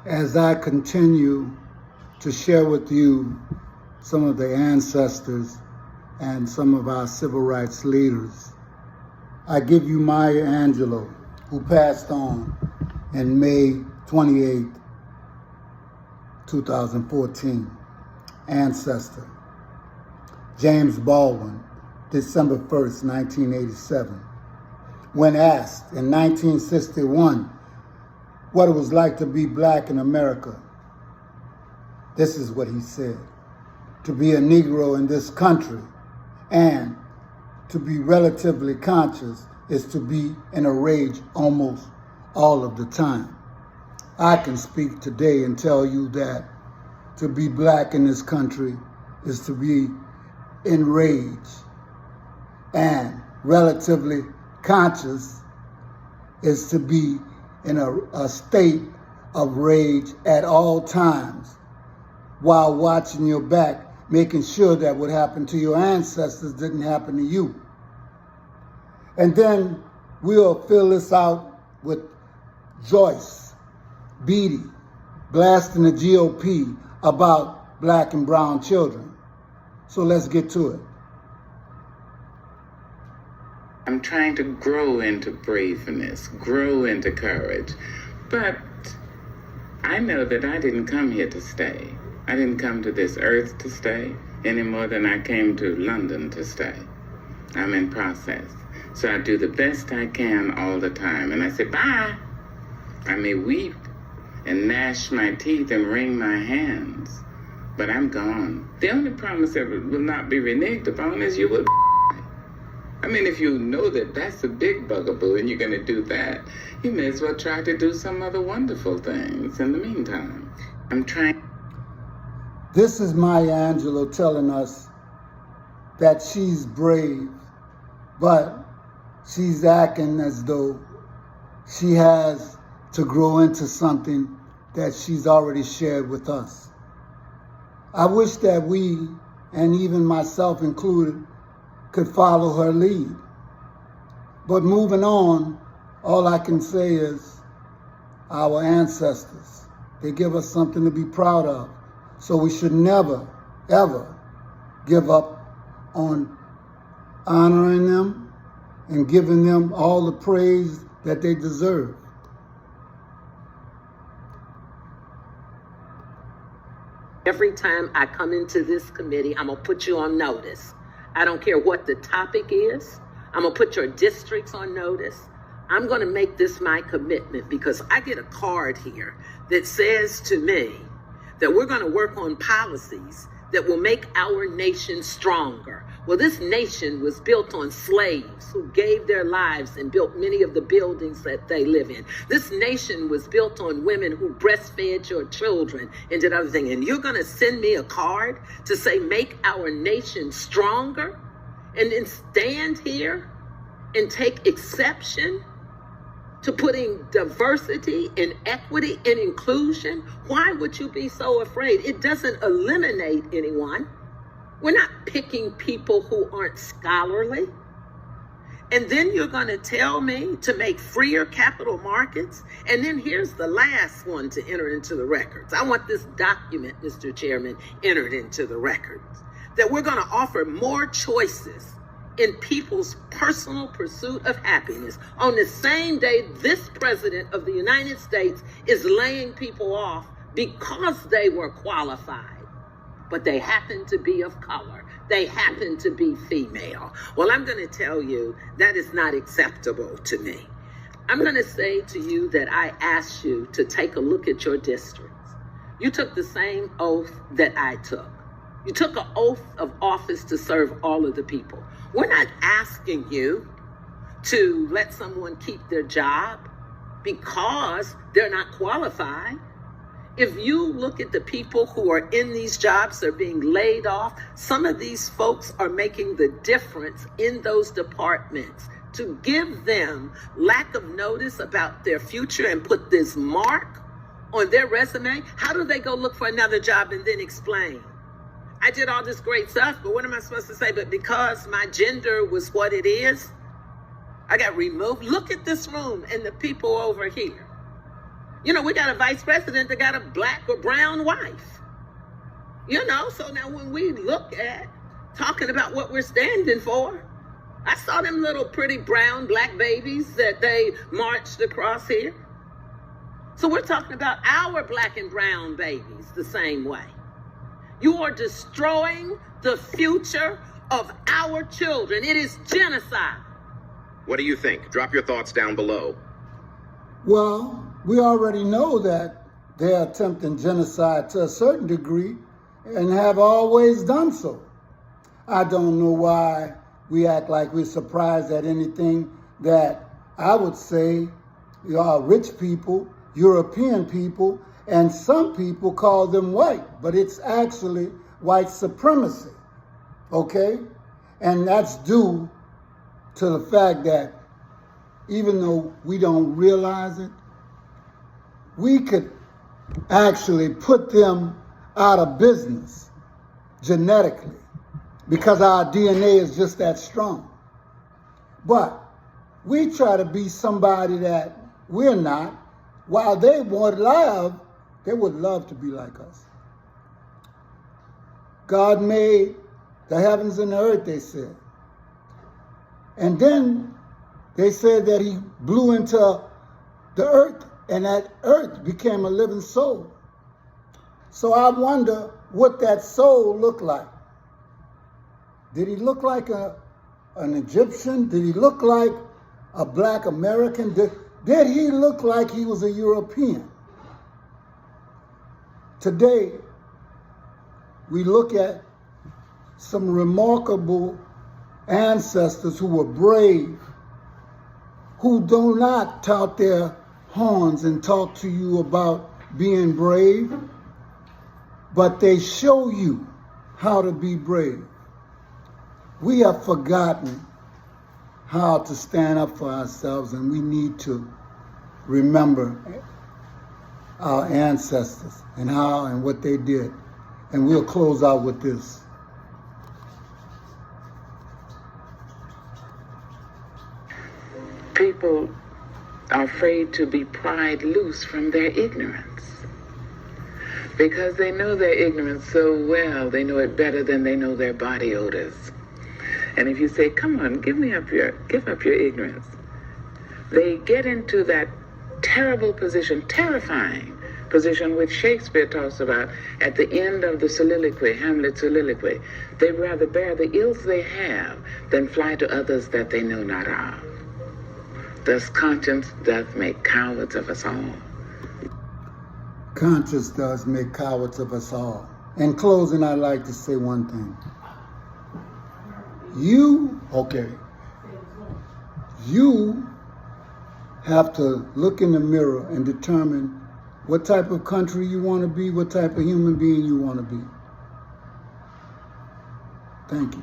As I continue to share with you some of the ancestors and some of our civil rights leaders, I give you Maya Angelou, who passed on in May 28, 2014, ancestor. James Baldwin, December 1st, 1987. When asked in 1961 what it was like to be black in America, this is what he said: to be a Negro in this country and to be relatively conscious is to be in a rage almost all of the time. I can speak today and tell you that to be black in this country is to be enraged, and relatively conscious is to be in a state of rage at all times while watching your back, making sure that what happened to your ancestors didn't happen to you. And then we'll fill this out with Joyce Beatty blasting the GOP about black and brown children. So let's get to it. I'm trying to grow into braveness, grow into courage. But I know that I didn't come here to stay. I didn't come to this earth to stay any more than I came to London to stay. I'm in process. So I do the best I can all the time. And I say, bye. I may weep and gnash my teeth and wring my hands, but I'm gone. The only promise that will not be reneged upon is you will. I mean, if you know that that's a big bugaboo and you're going to do that, you may as well try to do some other wonderful things in the meantime. I'm trying. This is Maya Angelou telling us that she's brave, but she's acting as though she has to grow into something that she's already shared with us. I wish that we, and even myself included, could follow her lead. But moving on, all I can say is our ancestors, they give us something to be proud of. So we should never, ever give up on honoring them and giving them all the praise that they deserve. Every time I come into this committee, I'm gonna put you on notice. I don't care what the topic is. I'm gonna put your districts on notice. I'm gonna make this my commitment because I get a card here that says to me that we're gonna work on policies that will make our nation stronger. Well, this nation was built on slaves who gave their lives and built many of the buildings that they live in. This nation was built on women who breastfed your children and did other things. And you're gonna send me a card to say, make our nation stronger, and then stand here and take exception to putting diversity and equity and inclusion? Why would you be so afraid? It doesn't eliminate anyone. We're not picking people who aren't scholarly. And then you're going to tell me to make freer capital markets? And then here's the last one to enter into the records. I want this document, Mr. Chairman, entered into the records, that we're going to offer more choices in people's personal pursuit of happiness on the same day this president of the United States is laying people off because they were qualified, but they happen to be of color. They happen to be female. Well, I'm going to tell you that is not acceptable to me. I'm going to say to you that I asked you to take a look at your districts. You took the same oath that I took. You took an oath of office to serve all of the people. We're not asking you to let someone keep their job because they're not qualified. If you look at the people who are in these jobs, they're being laid off. Some of these folks are making the difference in those departments. To give them lack of notice about their future and put this mark on their resume, how do they go look for another job and then explain? I did all this great stuff, but what am I supposed to say? But because my gender was what it is, I got removed. Look at this room and the people over here. You know, we got a vice president that got a black or brown wife. You know, so now when we look at talking about what we're standing for, I saw them little pretty brown black babies that they marched across here. So we're talking about our black and brown babies the same way. You are destroying the future of our children. It is genocide. What do you think? Drop your thoughts down below. Well, we already know that they're attempting genocide to a certain degree and have always done so. I don't know why we act like we're surprised at anything that I would say rich people, European people, and some people call them white, but it's actually white supremacy, okay? And that's due to the fact that even though we don't realize it, we could actually put them out of business genetically because our DNA is just that strong. But we try to be somebody that we're not, while they would love to be like us. God made the heavens and the earth, they said. And then they said that he blew into the earth, and that earth became a living soul. So I wonder what that soul looked like. Did he look like an Egyptian? Did he look like a black American? Did he look like he was a European? Today, we look at some remarkable ancestors who were brave, who do not tout their horns and talk to you about being brave, but they show you how to be brave. We have forgotten how to stand up for ourselves, and we need to remember our ancestors and how and what they did. And we'll close out with this. People are afraid to be pried loose from their ignorance because they know their ignorance so well. They know it better than they know their body odors. And if you say, come on, give up your ignorance, they get into that terrible position, terrifying position which Shakespeare talks about at the end of the soliloquy, Hamlet's soliloquy. They'd rather bear the ills they have than fly to others that they know not of. Thus conscience doth make cowards of us all. Conscience does make cowards of us all. In closing, I'd like to say one thing. You have to look in the mirror and determine what type of country you want to be, what type of human being you want to be. Thank you.